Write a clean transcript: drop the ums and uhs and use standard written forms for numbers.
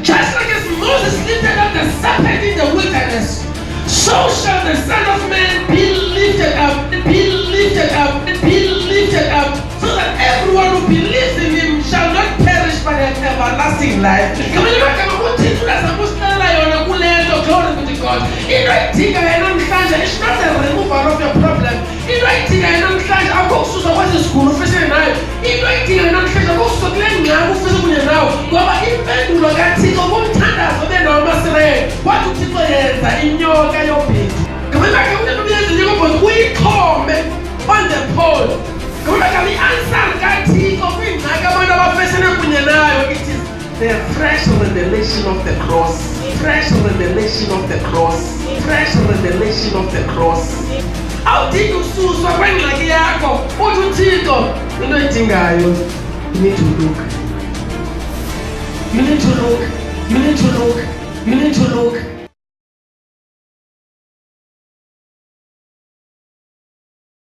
Just like as Moses lifted up the serpent in the wilderness, so shall the Son of Man be lifted up, be lifted up, be lifted up, so that everyone who believes in him shall not perish but have everlasting life. Glory be to God. It's not a removal of your problem. We come on the pole. It is the fresh revelation of the cross. Fresh revelation of the cross. Fresh revelation of the cross. How did you see when like Yako? What do you think of? You need to look. You need to look. You need to look. You need to look.